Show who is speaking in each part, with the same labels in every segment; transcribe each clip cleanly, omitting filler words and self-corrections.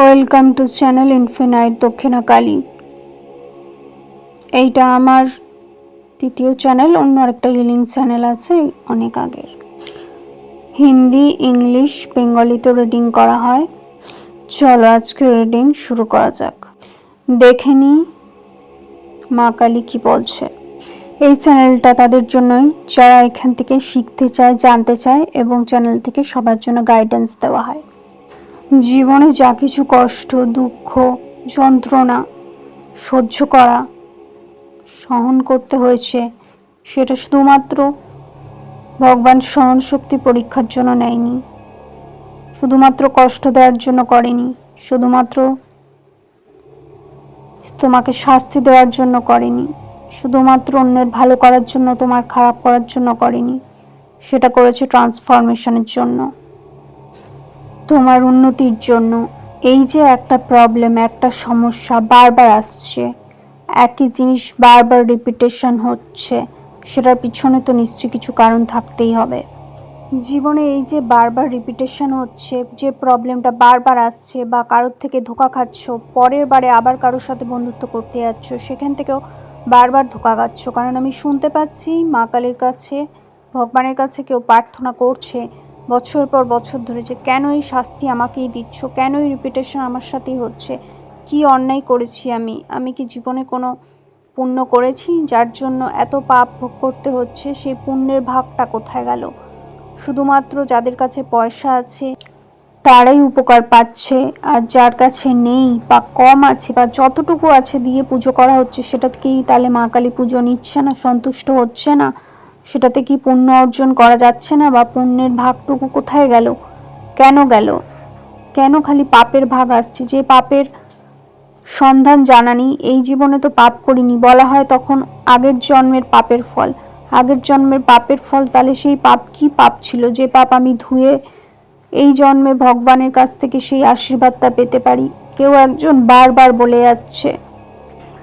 Speaker 1: Welcome to channel infinite Dakshinakali. এইটা আমার তৃতীয় চ্যানেল, অন্য আরেকটা হিলিং চ্যানেল আছে অনেক আগের। হিন্দি, ইংলিশ, বেঙ্গলিতে রিডিং করা হয়। চলো আজকে রিডিং শুরু করা যাক। দেখে নি মা কালী কি বলছে। এই চ্যানেলটা তাদের জন্যই যারা এখান থেকে শিখতে চায়, জানতে চায় এবং চ্যানেল থেকে সবার জন্য গাইডেন্স দেওয়া হয়। জীবনে যা কিছু কষ্ট, দুঃখ, যন্ত্রণা সহ্য করা, সহন করতে হয়েছে, সেটা শুধুমাত্র ভগবান সহন শক্তি পরীক্ষার জন্য নেয়নি, শুধুমাত্র কষ্ট দেওয়ার জন্য করেনি, শুধুমাত্র তোমাকে শাস্তি দেওয়ার জন্য করেনি, শুধুমাত্র অন্যের ভালো করার জন্য, তোমার খারাপ করার জন্য করেনি। সেটা করেছে ট্রান্সফরমেশনের জন্য, তোমার উন্নতির জন্য। এই যে একটা প্রবলেম, একটা সমস্যা বারবার আসছে, একই জিনিস বারবার রিপিটেশন হচ্ছে, সেটার পিছনে তো নিশ্চয়ই কিছু কারণ থাকতেই হবে। জীবনে এই যে বারবার রিপিটেশন হচ্ছে, যে প্রবলেমটা বারবার আসছে, বা কারোর থেকে ধোঁকা খাচ্ছ, পরের বারে আবার কারোর সাথে বন্ধুত্ব করতে যাচ্ছ, সেখান থেকেও বারবার ধোঁকা খাচ্ছ। কারণ আমি শুনতে পাচ্ছি মা কালীর কাছে, ভগবানের কাছে কেউ প্রার্থনা করছে বছরের পর বছর ধরে, যে কেন এই শাস্তি আমাকেই দিচ্ছ, কেন এই রিপিটেশন আমার সাথেই হচ্ছে, কি অন্যায় করেছি আমি কি জীবনে কোনো পুণ্য করেছি যার জন্য এত পাপ ভোগ করতে হচ্ছে? সেই পুণ্যের ভাগটা কোথায় গেল? শুধুমাত্র যাদের কাছে পয়সা আছে তারাই উপকার পাচ্ছে, আর যার কাছে নেই বা কম আছে বা যতটুকু আছে দিয়ে পুজো করা হচ্ছে, সেটাকেই তাহলে মা কালী পুজো নিচ্ছে না, সন্তুষ্ট হচ্ছে না? সেটাতে কি পুণ্য অর্জন করা যাচ্ছে না? বা পুণ্যের ভাগটুকু কোথায় গেল? কেন গেল? কেন খালি পাপের ভাগ আসছে? যে পাপের সন্ধান জানা নেই, এই জীবনে তো পাপ করিনি বলা হয়, তখন আগের জন্মের পাপের ফল। আগের জন্মের পাপের ফল, তাহলে সেই পাপ কি পাপ ছিল যে পাপ আমি ধুয়ে এই জন্মে ভগবানের কাছ থেকে সেই আশীর্বাদটা পেতে পারি? কেউ একজন বারবার বলে যাচ্ছে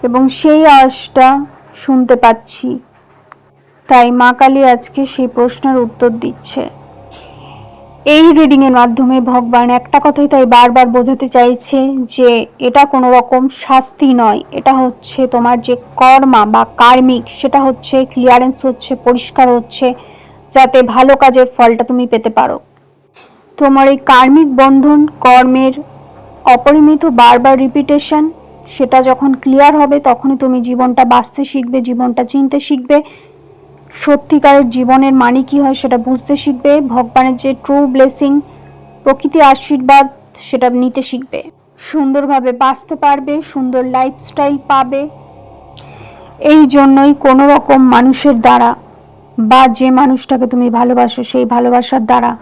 Speaker 1: এবং সেই আওয়াজটা শুনতে পাচ্ছি, তাই মা কালী আজকে সেই প্রশ্নের উত্তর দিচ্ছে। এই রিডিংয়ের মাধ্যমে ভগবান একটা কথাই তাই বারবার বোঝাতে চাইছে যে এটা কোনো রকম শাস্তি নয়, এটা হচ্ছে তোমার যে কর্মা বা কার্মিক, সেটা হচ্ছে ক্লিয়ারেন্স হচ্ছে, পরিষ্কার হচ্ছে, যাতে ভালো কাজের ফলটা তুমি পেতে পারো। তোমার এই কার্মিক বন্ধন, কর্মের অপরিমিত বারবার রিপিটেশন, সেটা যখন ক্লিয়ার হবে তখনই তুমি জীবনটা বাঁচতে শিখবে, জীবনটা চিনতে শিখবে, সত্যিকারের জীবনের মানে কী হয় সেটা বুঝতে শিখবে, ভগবানের যে ট্রু ব্লেসিং, প্রকৃতি আশীর্বাদ, সেটা নিতে শিখবে, সুন্দরভাবে বাঁচতে পারবে, সুন্দর লাইফস্টাইল পাবে। এই জন্যই কোনো রকম মানুষের দ্বারা বা যে মানুষটাকে তুমি ভালোবাসো সেই ভালোবাসার দ্বারা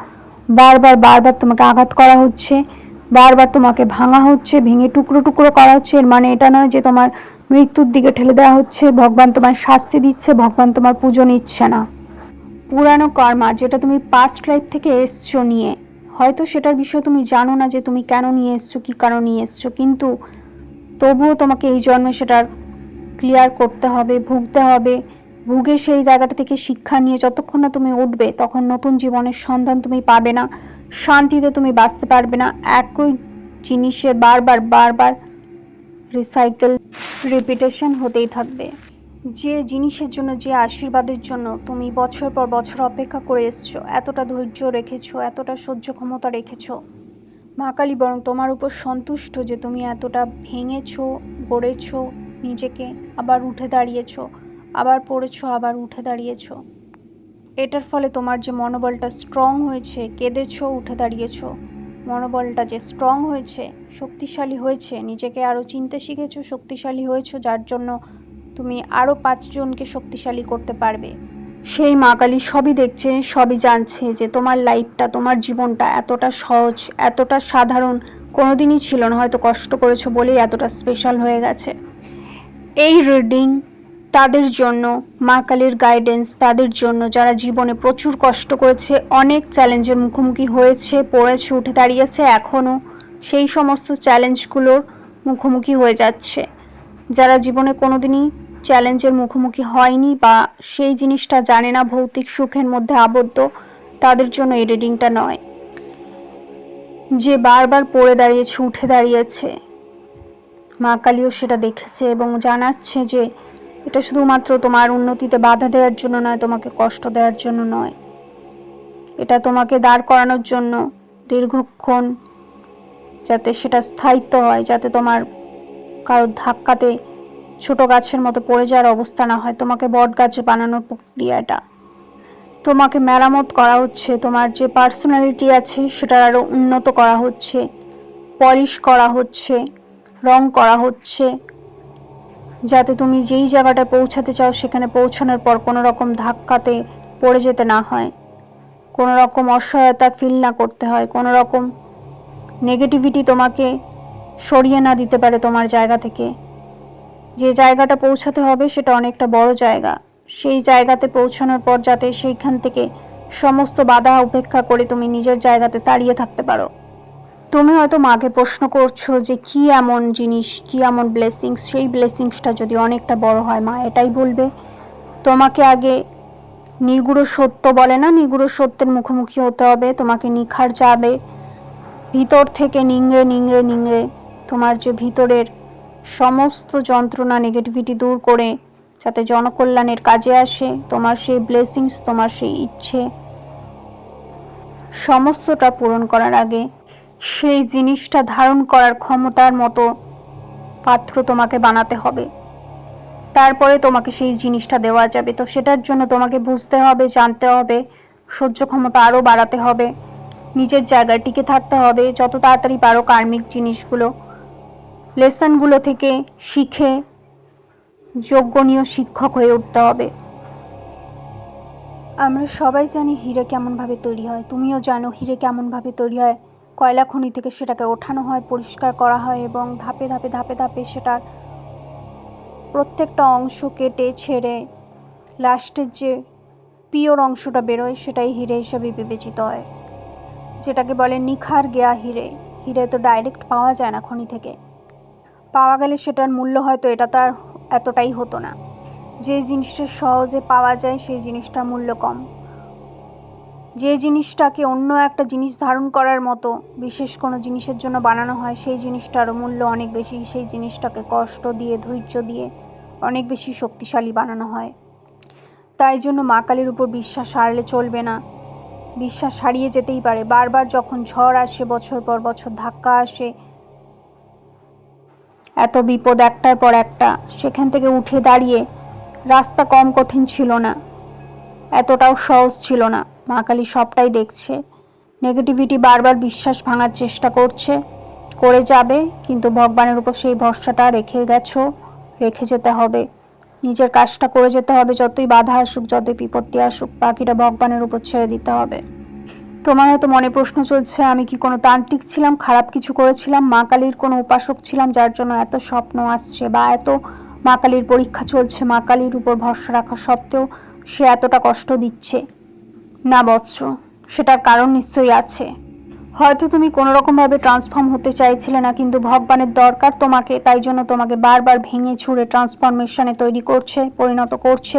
Speaker 1: বারবার বারবার তোমাকে আঘাত করা হচ্ছে, বারবার তোমাকে ভাঙা হচ্ছে, ভেঙে টুকরো টুকরো করা হচ্ছে। এর মানে এটা নয় যে তোমার মৃত্যুর দিকে ঠেলে দেওয়া হচ্ছে, ভগবান তোমার শাস্তি দিচ্ছে, ভগবান তোমার পুজো নিচ্ছে না। পুরানো কর্মা, যেটা তুমি পাস্ট লাইফ থেকে এসছো নিয়ে, হয়তো সেটার বিষয়ে তুমি জানো না যে তুমি কেন নিয়ে এসছো, কী কারণ নিয়ে এসছো, কিন্তু তবুও তোমাকে এই জন্মে সেটার ক্লিয়ার করতে হবে, ভুগতে হবে। ভুগে সেই জায়গাটা থেকে শিক্ষা নিয়ে যতক্ষণ না তুমি উঠবে, তখন নতুন জীবনের সন্ধান তুমি পাবে না, শান্তিতে তুমি বাঁচতে পারবে না। একই জিনিসের বারবার বারবার রিসাইকেল, রিপিটেশন হতেই থাকবে। যে জিনিসের জন্য, যে আশীর্বাদের জন্য তুমি বছর পর বছর অপেক্ষা করে এসছো, এতটা ধৈর্য রেখেছো, এতটা সহ্য ক্ষমতা রেখেছো, মা কালী বরং তোমার উপর সন্তুষ্ট যে তুমি এতটা ভেঙেছো, গড়েছো নিজেকে, আবার উঠে দাঁড়িয়েছো, আবার পড়েছো, আবার উঠে দাঁড়িয়েছো। এটার ফলে তোমার যে মনোবলটা স্ট্রং হয়েছে, কেঁদেছো, উঠে দাঁড়িয়েছো, মনোবলটা যে স্ট্রং হয়েছে, শক্তিশালী হয়েছে, নিজেকে আরও চিনতে শিখেছো, শক্তিশালী হয়েছো, যার জন্য তুমি আরও 5 জনকে শক্তিশালী করতে পারবে। সেই মা কালী সবই দেখছে, সবই জানছে যে তোমার লাইফটা, তোমার জীবনটা এতটা সহজ, এতটা সাধারণ কোনোদিনই ছিল না। হয়তো কষ্ট করেছো বলেই এতটা স্পেশাল হয়ে গেছে। এই রিডিং তাদের জন্য, মা কালীর গাইডেন্স তাদের জন্য যারা জীবনে প্রচুর কষ্ট করেছে, অনেক চ্যালেঞ্জের মুখোমুখি হয়েছে, পড়েছে, উঠে দাঁড়িয়েছে, এখনও সেই সমস্ত চ্যালেঞ্জগুলোর মুখোমুখি হয়ে যাচ্ছে। যারা জীবনে কোনোদিনই চ্যালেঞ্জের মুখোমুখি হয়নি বা সেই জিনিসটা জানে না, ভৌতিক সুখের মধ্যে আবদ্ধ, তাদের জন্য এই রিডিংটা নয়। যে বারবার পড়ে দাঁড়িয়েছে, উঠে দাঁড়িয়েছে, মা কালীও সেটা দেখেছে এবং জানাচ্ছে যে এটা শুধুমাত্র তোমার উন্নতিতে বাধা দেওয়ার জন্য নয়, তোমাকে কষ্ট দেওয়ার জন্য নয়, এটা তোমাকে দাঁড় করানোর জন্য, দীর্ঘক্ষণ যাতে সেটা স্থায়িত্ব হয়, যাতে তোমার কারোর ধাক্কাতে ছোট গাছের মতো পড়ে যাওয়ার অবস্থা না হয়। তোমাকে বট গাছ বানানোর প্রক্রিয়াটা, তোমাকে মেরামত করা হচ্ছে, তোমার যে পার্সোনালিটি আছে সেটার আরও উন্নত করা হচ্ছে, পলিশ করা হচ্ছে, রং করা হচ্ছে, যাতে তুমি যেই জায়গাটায় পৌঁছাতে চাও সেখানে পৌঁছানোর পর কোনো রকম ধাক্কাতে পড়ে যেতে না হয়, কোনো রকম অসহায়তা ফিল না করতে হয়, কোনো রকম নেগেটিভিটি তোমাকে সরিয়ে না দিতে পারে তোমার জায়গা থেকে। যে জায়গাটা পৌঁছাতে হবে সেটা অনেকটা বড় জায়গা, সেই জায়গাতে পৌঁছানোর পর যাতে সেইখান থেকে সমস্ত বাধা উপেক্ষা করে তুমি নিজের জায়গাতে দাঁড়িয়ে থাকতে পারো। তুমি হয়তো মাকে প্রশ্ন করছো যে কি এমন জিনিস, কি এমন ব্লেসিংস, সেই ব্লেসিংসটা যদি অনেকটা বড় হয় মা এটাই বলবে। তোমাকে আগে নিগুড় সত্য বলে না, নিগুড় সত্যের মুখোমুখি হতে হবে, তোমাকে নিখার যাবে ভিতর থেকে, নিংড়ে নিংড়ে নিংড়ে তোমার যে ভিতরের সমস্ত যন্ত্রণা, নেগেটিভিটি দূর করে যাতে জনকল্যাণের কাজে আসে। তোমার সেই ব্লেসিংস, তোমার সেই ইচ্ছে সমস্তটা পূরণ করার আগে সেই জিনিসটা ধারণ করার ক্ষমতার মতো পাত্র তোমাকে বানাতে হবে, তারপরে তোমাকে সেই জিনিসটা দেওয়া যাবে। তো সেটার জন্য তোমাকে বুঝতে হবে, জানতে হবে, সহ্য ক্ষমতা আরও বাড়াতে হবে, নিজের জায়গায় টিকে থাকতে হবে, যত তাড়াতাড়ি পারো কার্মিক জিনিসগুলো, লেসনগুলো থেকে শিখে যোগ্যনীয় শিক্ষক হয়ে উঠতে হবে। আমরা সবাই জানি হিরে কেমনভাবে তৈরি হয়, তুমিও জানো হিরে কেমনভাবে তৈরি হয়। কয়লা খনি থেকে সেটাকে ওঠানো হয়, পরিষ্কার করা হয় এবং ধাপে ধাপে ধাপে ধাপে সেটার প্রত্যেকটা অংশ কেটে ছেড়ে লাস্টের যে পিওর অংশটা বেরোয় সেটাই হিরে হিসেবে বিবেচিত হয়, যেটাকে বলে নিখার গেয়া হিরে। হিরে তো ডাইরেক্ট পাওয়া যায় না খনি থেকে, পাওয়া গেলে সেটার মূল্য হয়তো এটা তো আর এতটাই হতো না। যে জিনিসটা সহজে পাওয়া যায় সেই জিনিসটার মূল্য কম, যে জিনিসটাকে অন্য একটা জিনিস ধারণ করার মতো বিশেষ কোনো জিনিসের জন্য বানানো হয় সেই জিনিসটারও মূল্য অনেক বেশি, সেই জিনিসটাকে কষ্ট দিয়ে, ধৈর্য দিয়ে অনেক বেশি শক্তিশালী বানানো হয়। তাই জন্য মা কালীর উপর বিশ্বাস হারলে চলবে না, বিশ্বাস হারিয়ে যেতেই পারে। বারবার যখন ঝড় আসে, বছর পর বছর ধাক্কা আসে, এত বিপদ একটার পর একটা, সেখান থেকে উঠে দাঁড়িয়ে রাস্তা কম কঠিন ছিল না, এতটাও সহজ ছিল না। মা কালী সবটাই দেখছে, নেগেটিভিটি বারবার বিশ্বাস ভাঙার চেষ্টা করছে, করে যাবে, কিন্তু ভগবানের উপর সেই ভরসাটা রেখে গেছো, রেখে যেতে হবে, নিজের কাজটা করে যেতে হবে। যতই বাধা আসুক, যতই বিপত্তি আসুক, বাকিটা ভগবানের উপর ছেড়ে দিতে হবে। তোমার হয়তো মনে প্রশ্ন চলছে, আমি কি কোনো তান্ত্রিক ছিলাম, খারাপ কিছু করেছিলাম, মা কালীর কোনো উপাসক ছিলাম যার জন্য এত স্বপ্ন আসছে বা এত মা কালীর পরীক্ষা চলছে, মা কালীর উপর ভরসা রাখা সত্ত্বেও সে এতটা কষ্ট দিচ্ছে? না বৎস, সেটার কারণ নিশ্চয়ই আছে। হয়তো তুমি কোনো রকমভাবে ট্রান্সফর্ম হতে চাইছিলে না, কিন্তু ভগবানের দরকার তোমাকে, তাই জন্য তোমাকে বারবার ভেঙে ছুঁড়ে ট্রান্সফরমেশনে তৈরি করছে, পরিণত করছে।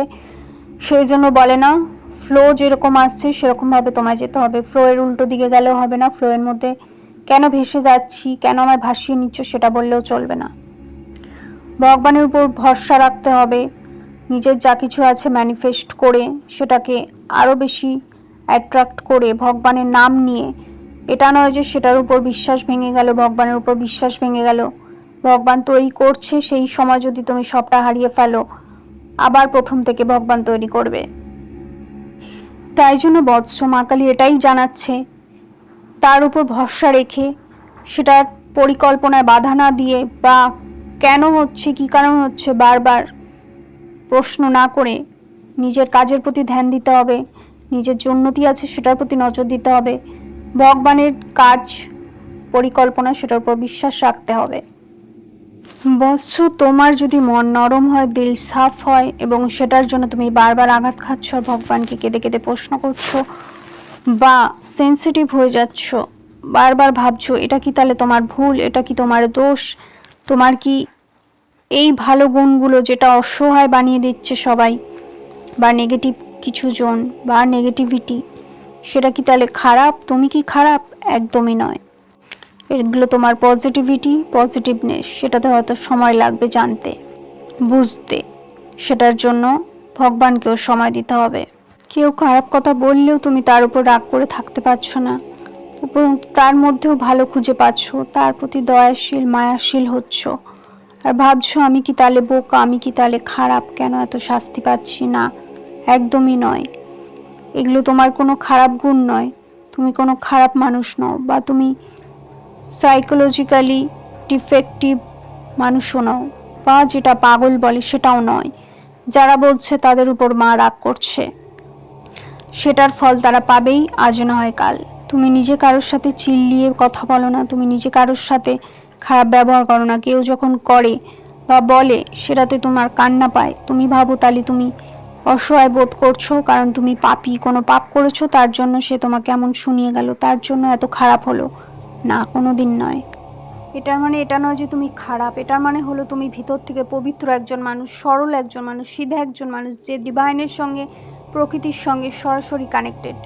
Speaker 1: সেই জন্য বলে না, ফ্লো যেরকম আসছে সেরকমভাবে তোমায় যেতে হবে, ফ্লোয়ের উল্টো দিকে গেলেও হবে না, ফ্লোয়ের মধ্যে কেন ভেসে যাচ্ছি, কেন আমায় ভাসিয়ে নিচ্ছ সেটা বললেও চলবে না। ভগবানের উপর ভরসা রাখতে হবে, নিজের যা কিছু আছে ম্যানিফেস্ট করে সেটাকে আরও বেশি অ্যাট্রাক্ট করে ভগবানের নাম নিয়ে, এটা নয় যে সেটার উপর বিশ্বাস ভেঙে গেল, ভগবানের উপর বিশ্বাস ভেঙে গেল, ভগবান তৈরি করছে সেই সময় যদি তুমি সবটা হারিয়ে ফেলো, আবার প্রথম থেকে ভগবান তৈরি করবে। তাই জন্য বৎস, মা কালী এটাই জানাচ্ছে, তার উপর ভরসা রেখে সেটার পরিকল্পনায় বাধা না দিয়ে বা কেন হচ্ছে, কী কারণ হচ্ছে বারবার প্রশ্ন না করে নিজের কাজের প্রতি ধ্যান দিতে হবে, নিজের যে উন্নতি আছে সেটার প্রতি নজর দিতে হবে, ভগবানের কাজ পরিকল্পনা সেটার উপর বিশ্বাস রাখতে হবে। বৎস, তোমার যদি মন নরম হয়, দিল সাফ হয় এবং সেটার জন্য তুমি বারবার আঘাত খাচ্ছ আর ভগবানকে কেঁদে কেঁদে প্রশ্ন করছো বা সেন্সিটিভ হয়ে যাচ্ছ, বারবার ভাবছো এটা কি তাহলে তোমার ভুল, এটা কি তোমার দোষ, তোমার কি এই ভালো গুণগুলো যেটা অসহায় বানিয়ে দিচ্ছে সবাই বা নেগেটিভ কিছু জন বা নেগেটিভিটি, সেটা কি তাহলে খারাপ, তুমি কি খারাপ? একদমই নয়। এগুলো তোমার পজিটিভিটি, পজিটিভনেস, সেটাতে হয়তো সময় লাগবে জানতে, বুঝতে। সেটার জন্য ভগবানকেও সময় দিতে হবে। কেউ খারাপ কথা বললেও তুমি তার উপর রাগ করে থাকতে পারছো না, উপরন্তু তার মধ্যেও ভালো খুঁজে পাচ্ছ, তার প্রতি দয়াশীল মায়াশীল হচ্ছ, আর ভাবছো আমি কি তাহলে বোকা, আমি কি তাহলে খারাপ, কেন এত শাস্তি পাচ্ছি। না, একদমই নয়। এগুলো তোমার কোনো খারাপ গুণ নয়, তুমি কোনো খারাপ মানুষ নও, বা তুমি সাইকোলজিক্যালি ডিফেক্টিভ মানুষও নও, বা যেটা পাগল বলে সেটাও নয়। যারা বলছে তাদের উপর মা রাগ করছে, সেটার ফল তারা পাবেই, আজ না হয় কাল। তুমি নিজে কারোর সাথে চিল্লিয়ে কথা বলো না, তুমি নিজে কারোর সাথে খারাপ ব্যবহার করো না। কেউ যখন করে বা বলে সেটাতে তোমার কান্না পায়, তুমি ভাবো তাহলে তুমি অসহায় বোধ করছো, কারণ তুমি পাপী, কোনো পাপ করেছো, তার জন্য সে তোমাকে এমন শুনিয়ে গেল, তার জন্য এত খারাপ হলো। না, কোনো দিন নয়। এটার মানে এটা নয় যে তুমি খারাপ, এটার মানে হলো তুমি ভিতর থেকে পবিত্র একজন মানুষ, সরল একজন মানুষ, সিধা একজন মানুষ, যে ডিভাইনের সঙ্গে, প্রকৃতির সঙ্গে সরাসরি কানেক্টেড।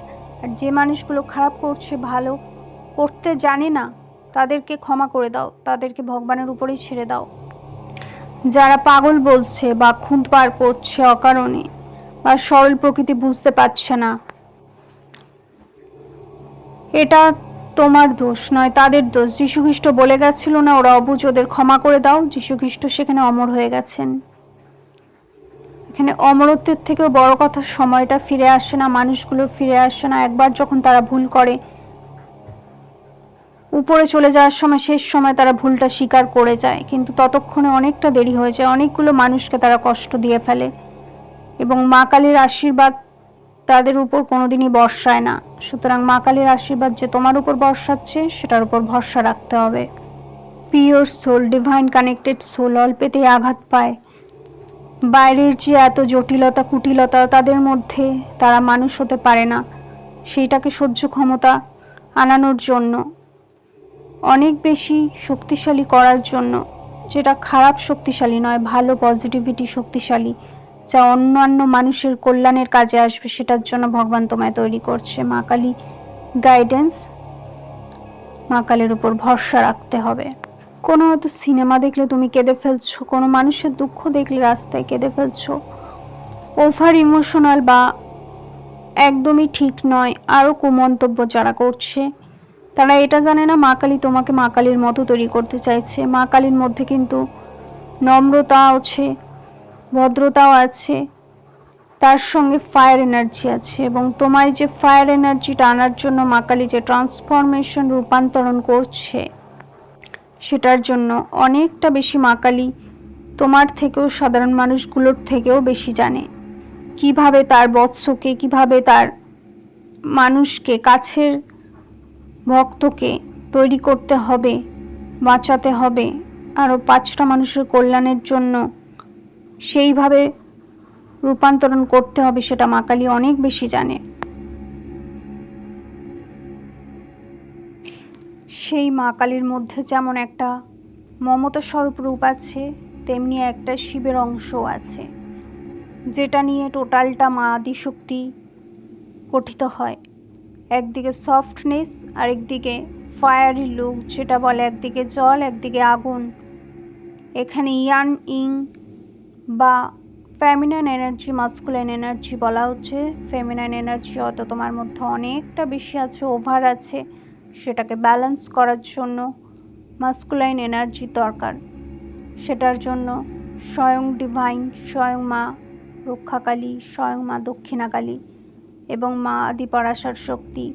Speaker 1: আর যে মানুষগুলো খারাপ করছে, ভালো করতে জানে না, তাদেরকে ক্ষমা করে দাও, তাদেরকে ভগবানের উপরেই ছেড়ে দাও। যারা পাগল বলছে বা খুঁত বার করছে অকারণে, বা সরল প্রকৃতি বুঝতে পারছে না, এটা তোমার দোষ নয়, তাদের দোষ। যীশুখ্রিস্ট বলে গেছিল না, ওরা অবুঝ, ওদের ক্ষমা করে দাও। যীশুখ্রিস্ট সেখানে অমর হয়ে গেছেন। এখানে অমরত্বের থেকেও বড় কথা, সময়টা ফিরে আসে না, মানুষগুলো ফিরে আসে না। একবার যখন তারা ভুল করে, উপরে চলে যাওয়ার সময়, শেষ সময় তারা ভুলটা স্বীকার করে যায়, কিন্তু ততক্ষণে অনেকটা দেরি হয়ে যায়, অনেকগুলো মানুষকে তারা কষ্ট দিয়ে ফেলে, এবং মা কালীর আশীর্বাদ তাদের উপর কোনোদিনই বর্ষায় না। সুতরাং মা কালীর আশীর্বাদ যে তোমার উপর বর্ষাচ্ছে, সেটার উপর ভরসা রাখতে হবে। Pure soul, divine connected soul অল্পেতেই আঘাত পায়। বাইরের যে এত জটিলতা কুটিলতা তাদের মধ্যে, তারা মানুষ হতে পারে না। সেইটাকে সহ্য ক্ষমতা আনানোর জন্য, অনেক বেশি শক্তিশালী করার জন্য, যেটা খারাপ শক্তিশালী নয়, ভালো পজিটিভিটি শক্তিশালী, যা অন্যান্য মানুষের কল্যাণের কাজে আসবে, সেটার জন্য ভগবান তোমায় তৈরি করছে। মা কালী গাইডেন্স, মা কালীর উপর ভরসা রাখতে হবে। কোনো হয়তো সিনেমা দেখলে তুমি কেঁদে ফেলছো, কোনো মানুষের দুঃখ দেখলে রাস্তায় কেঁদে ফেলছো, ওভার ইমোশনাল বা একদমই ঠিক নয় আরও কুমন্তব্য যারা করছে, তারা এটা জানে না মা কালী তোমাকে মা কালীর মতো তৈরি করতে চাইছে। মা কালীর মধ্যে কিন্তু নম্রতা আছে, ভদ্রতাও আছে, তার সঙ্গে ফায়ার এনার্জি আছে, এবং তোমায় যে ফায়ার এনার্জিটা আনার জন্য মা কালী যে ট্রান্সফরমেশন, রূপান্তরণ করছে, সেটার জন্য অনেকটা বেশি মা কালী তোমার থেকেও, সাধারণ মানুষগুলোর থেকেও বেশি জানে কিভাবে তার বৎসকে, কিভাবে তার মানুষকে, কাছের ভক্তকে তৈরি করতে হবে, বাঁচাতে হবে, আরও 5টা মানুষের কল্যাণের জন্য সেইভাবে রূপান্তরণ করতে হবে, সেটা মা কালী অনেক বেশি জানে। সেই মা কালীর মধ্যে যেমন একটা মমতা স্বরূপ রূপ আছে, তেমনি একটা শিবের অংশও আছে, যেটা নিয়ে টোটালটা মা আদিশক্তি গঠিত হয়। একদিকে সফটনেস, আরেকদিকে ফায়ারি লুক, যেটা বলে একদিকে জল, একদিকে আগুন। এখানে ইয়ান ইং বা ফেমিনাইন এনার্জি, মাস্কুলাইন এনার্জি বলা হচ্ছে। ফেমিনাইন এনার্জি হয়তো তোমার মধ্যে অনেকটা বেশি আছে, ওভার আছে, সেটাকে ব্যালেন্স করার জন্য মাস্কুলাইন এনার্জি দরকার। সেটার জন্য স্বয়ং ডিভাইন, স্বয়ং মা রক্ষাকালী, স্বয়ং মা দক্ষিণাকালী এবং মা আদিপরাশর শক্তি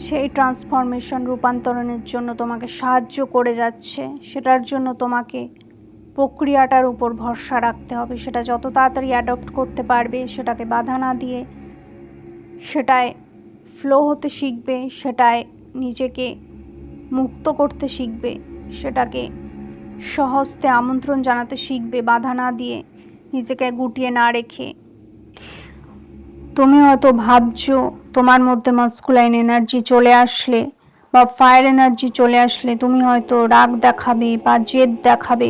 Speaker 1: সেই ট্রান্সফরমেশন, রূপান্তরণের জন্য তোমাকে সাহায্য করে যাচ্ছে। সেটার জন্য তোমাকে প্রক্রিয়াটার উপর ভরসা রাখতে হবে। সেটা যত তাড়াতাড়ি অ্যাডপ্ট করতে পারবে, সেটাকে বাধা না দিয়ে সেটায় ফ্লো হতে শিখবে, সেটায় নিজেকে মুক্ত করতে শিখবে, সেটাকে সহজতে আমন্ত্রণ জানাতে শিখবে, বাধা না দিয়ে, নিজেকে গুটিয়ে না রেখে। তুমি হয়তো ভাবছো তোমার মধ্যে মাস্কুলাইন এনার্জি চলে আসলে বা ফায়ার এনার্জি চলে আসলে তুমি হয়তো রাগ দেখাবে বা জেদ দেখাবে।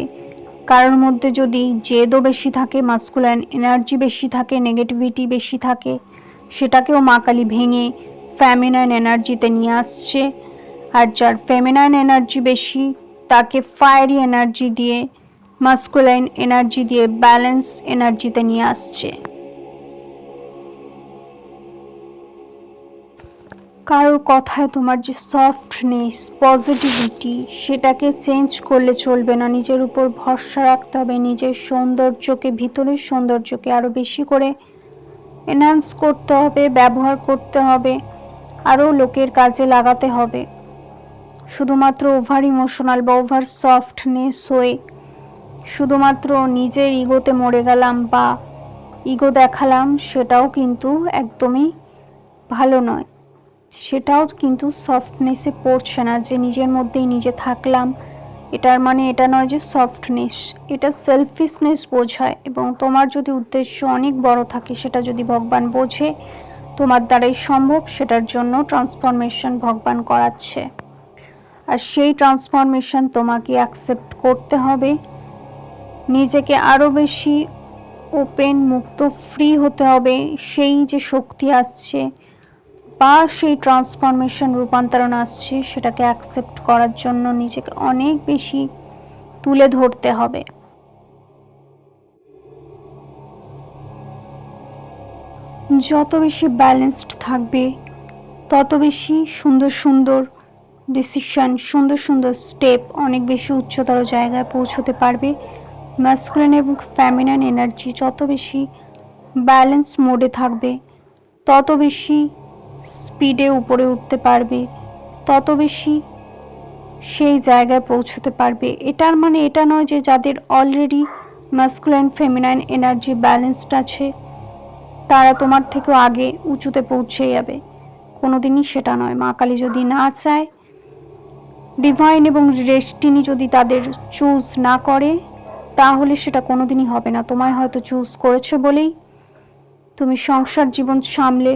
Speaker 1: কারোর মধ্যে যদি জেদও বেশি থাকে, মাস্কুলাইন এনার্জি বেশি থাকে, নেগেটিভিটি বেশি থাকে, সেটাকেও মা কালী ভেঙে ফেমিনাইন এনার্জিতে নিয়ে আসছে। আর যার ফেমিনাইন এনার্জি বেশি তাকে ফায়ারি এনার্জি দিয়ে, মাস্কুলাইন এনার্জি দিয়ে ব্যালেন্স এনার্জিতে নিয়ে আসছে। কারোর কথায় তোমার যে সফটনেস, পজিটিভিটি, সেটাকে চেঞ্জ করলে চলবে না। নিজের উপর ভরসা রাখতে হবে। নিজের সৌন্দর্যকে, ভিতরের সৌন্দর্যকে আরও বেশি করে এনহ্যান্স করতে হবে, ব্যবহার করতে হবে, আরও লোকের কাজে লাগাতে হবে। শুধুমাত্র ওভার ইমোশনাল বা ওভার সফটনেস হয়ে শুধুমাত্র নিজের ইগোতে মরে গেলাম বা ইগো দেখালাম, সেটাও কিন্তু একদমই ভালো নয়। সেটাও কিন্তু সফটনেসে পড়ছে না। যে নিজের মধ্যেই নিজে থাকলাম, এটার মানে এটা নয় যে সফটনেস, এটা সেলফিশনেস বোঝায়। এবং তোমার যদি উদ্দেশ্য অনেক বড় থাকে, সেটা যদি ভগবান বোঝে তোমার দ্বারাই সম্ভব, সেটার জন্য ট্রান্সফরমেশন ভগবান করাচ্ছে। আর সেই ট্রান্সফরমেশন তোমাকে অ্যাকসেপ্ট করতে হবে। নিজেকে আরও বেশি ওপেন, মুক্ত, ফ্রি হতে হবে। সেই যে শক্তি আসছে বা সেই ট্রান্সফরমেশন, রূপান্তরণ আসছে, সেটাকে অ্যাকসেপ্ট করার জন্য নিজেকে অনেক বেশি তুলে ধরতে হবে। যত বেশি ব্যালেন্সড থাকবে, তত বেশি সুন্দর সুন্দর ডিসিশন, সুন্দর সুন্দর স্টেপ, অনেক বেশি উচ্চতর জায়গায় পৌঁছতে পারবে। ম্যাসকুলিন এবং ফেমিনাইন এনার্জি যত বেশি ব্যালেন্স মোডে থাকবে, তত বেশি স্পিডে উপরে উঠতে পারবে, তত বেশি সেই জায়গায় পৌঁছতে পারবে। এটার মানে এটা নয় যে যাদের already masculine feminine energy balanced আছে তারা তোমার থেকেও আগে উঁচুতে পৌঁছে যাবে, কোনোদিনই সেটা নয়। মা কালী যদি না চায়, ডিভাইন এবং ডেস্টিনি যদি তাদের চুজ না করে, তাহলে সেটা কোনোদিনই হবে না। তোমায় হয়তো চুজ করেছে বলেই তুমি সংসার জীবন সামলে,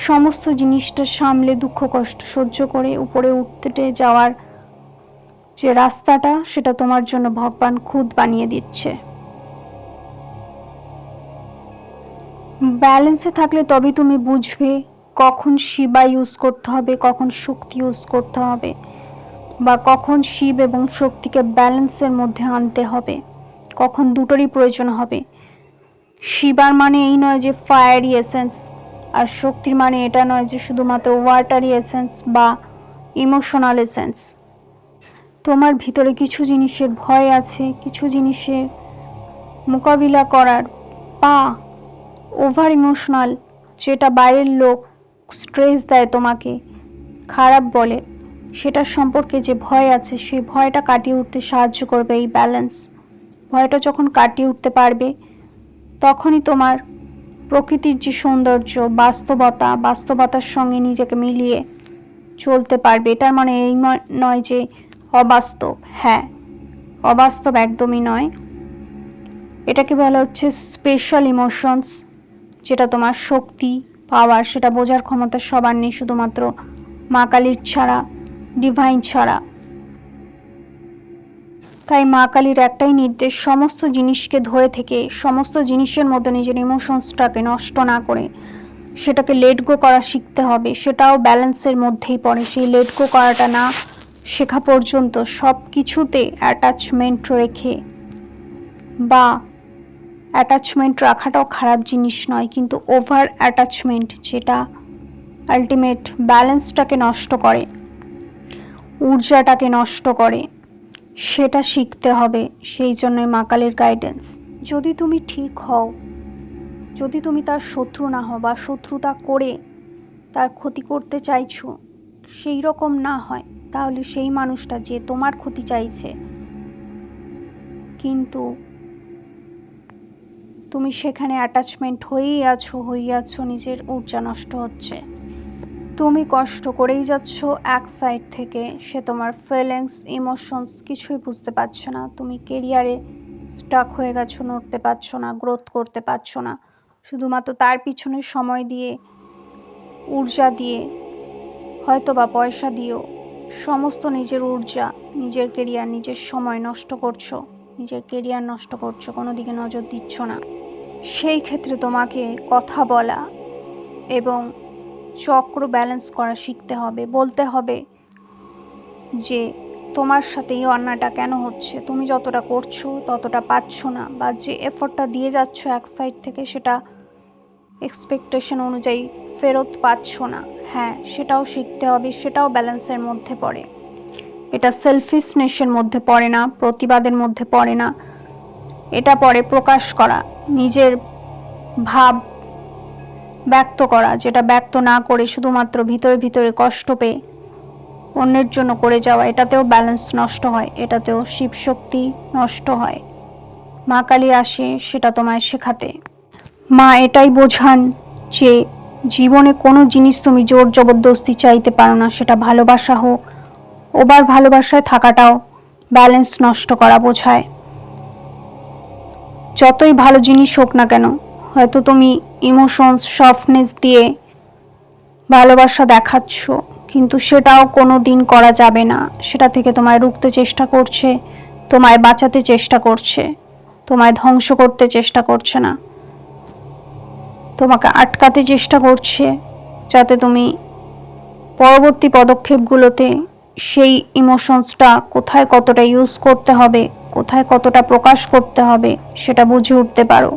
Speaker 1: সমস্ত জিনিসটা সামলে, দুঃখ কষ্ট সহ্য করে উপরে উঠতে যাওয়ার যে রাস্তাটা, সেটা তোমার জন্য ভগবান খুদ বানিয়ে দিচ্ছে। ব্যালেন্সে থাকলে তবেই তুমি বুঝবে কখন শিবা ইউজ করতে হবে, কখন শক্তি ইউজ করতে হবে, বা কখন শিব এবং শক্তিকে ব্যালেন্সের মধ্যে আনতে হবে, কখন দুটোরই প্রয়োজন হবে। শিবার মানে এই নয় যে ফায়ারি এসেন্স, আর শক্তির মানে এটা নয় যে শুধুমাত্র ওয়াটারি এসেন্স বা ইমোশনাল এসেন্স। তোমার ভিতরে কিছু জিনিসের ভয় আছে, কিছু জিনিসের মোকাবিলা করার, বা ওভার ইমোশনাল, যেটা বাইরের লোক স্ট্রেস দেয় তোমাকে, খারাপ বলে, সেটার সম্পর্কে যে ভয় আছে, সেই ভয়টা কাটিয়ে উঠতে সাহায্য করবে এই ব্যালেন্স। ভয়টা যখন কাটিয়ে উঠতে পারবে, তখনই তোমার প্রকৃতির যে সৌন্দর্য, বাস্তবতার সঙ্গে নিজেকে মিলিয়ে চলতে পারবে। এটার মানে এই নয় যে অবাস্তব, হ্যাঁ, অবাস্তব একদমই নয়। এটাকে বলা হচ্ছে স্পেশাল ইমোশনস, যেটা তোমার শক্তি, পাওয়ার, সেটা বোঝার ক্ষমতা সবার নেই, শুধুমাত্র মা কালীর ছাড়া, ডিভাইন ছাড়া। তাই মা কালীর একটাই নির্দেশ, সমস্ত জিনিসকে ধরে থেকে, সমস্ত জিনিসের মধ্যে নিজের ইমোশনসটাকে নষ্ট না করে সেটাকে লেট গো করা শিখতে হবে। সেটাও ব্যালেন্সের মধ্যেই পড়ে। সেই লেট গো করাটা না শেখা পর্যন্ত সব কিছুতে অ্যাটাচমেন্ট রেখে, বা অ্যাটাচমেন্ট রাখাটাও খারাপ জিনিস নয়, কিন্তু ওভার অ্যাটাচমেন্ট যেটা আলটিমেট ব্যালেন্সটাকে নষ্ট করে, ঊর্জাটাকে নষ্ট করে, সেটা শিখতে হবে। সেই জন্যই মা কালীর গাইডেন্স। যদি তুমি ঠিক হও, যদি তুমি তার শত্রু না হও বা শত্রুতা করে তার ক্ষতি করতে চাইছো, সেই রকম না হয়, তাহলে সেই মানুষটা যে তোমার ক্ষতি চাইছে, কিন্তু তুমি সেখানে অ্যাটাচমেন্ট হয়েই আছো, নিজের ঊর্জা নষ্ট হচ্ছে, তুমি কষ্ট করেই যাচ্ছ এক সাইড থেকে, সে তোমার ফিলিংস, ইমোশনস কিছুই বুঝতে পারছে না। তুমি কেরিয়ারে স্টাক হয়ে গেছো, নড়তে পারছো না, গ্রোথ করতে পারছো না, শুধুমাত্র তার পিছনে সময় দিয়ে, ঊর্জা দিয়ে, হয়তো বা পয়সা দিয়েও সমস্ত নিজের ঊর্জা, নিজের কেরিয়ার, নিজের সময় নষ্ট করছো, নিজের কেরিয়ার নষ্ট করছো, কোনো দিকে নজর দিচ্ছ না। সেই ক্ষেত্রে তোমাকে কথা বলা এবং চক্র ব্যালেন্স করা শিখতে হবে। বলতে হবে যে তোমার সাথে এই অন্যায়টা কেন হচ্ছে, তুমি যতটা করছো ততটা পাচ্ছ না, বা যে এফোর্টটা দিয়ে যাচ্ছ এক সাইড থেকে সেটা এক্সপেকটেশন অনুযায়ী ফেরত পাচ্ছ না। হ্যাঁ, সেটাও শিখতে হবে, সেটাও ব্যালেন্সের মধ্যে পড়ে। এটা সেলফিশনেসের মধ্যে পড়ে না, প্রতিবাদের মধ্যে পড়ে না, এটা পড়ে প্রকাশ করা, নিজের ভাব ব্যক্ত করা, যেটা ব্যক্ত না করে শুধুমাত্র ভিতরে ভিতরে কষ্ট পেয়ে অন্যের জন্য করে যাওয়া। এটাতেও ব্যালেন্স নষ্ট হয়, এটাতেও শিবশক্তি নষ্ট হয়। মা কালী আসে সেটা তোমায় শেখাতে। মা এটাই বোঝান যে জীবনে কোনো জিনিস তুমি জোর জবরদস্তি চাইতে পারো না, সেটা ভালোবাসা হোক, ওবার ভালোবাসায় থাকাটাও ব্যালেন্স নষ্ট করা বোঝায়। যতই ভালো জিনিস হোক না কেন, হয়তো তুমি ইমোশনস সফটনেস দিয়ে ভালোবাসা দেখাচ্ছ, কিন্তু সেটাও কোনো দিন করা যাবে না। সেটা থেকে তোমায় রুখতে চেষ্টা করছে, তোমায় বাঁচাতে চেষ্টা করছে, তোমায় ধ্বংস করতে চেষ্টা করছে না, তোমাকে আটকাতে চেষ্টা করছে, যাতে তুমি পরবর্তী পদক্ষেপগুলোতে সেই ইমোশনসটা কোথায় কতটা ইউজ করতে হবে, কোথায় কতটা প্রকাশ করতে হবে সেটা বুঝে উঠতে পারো।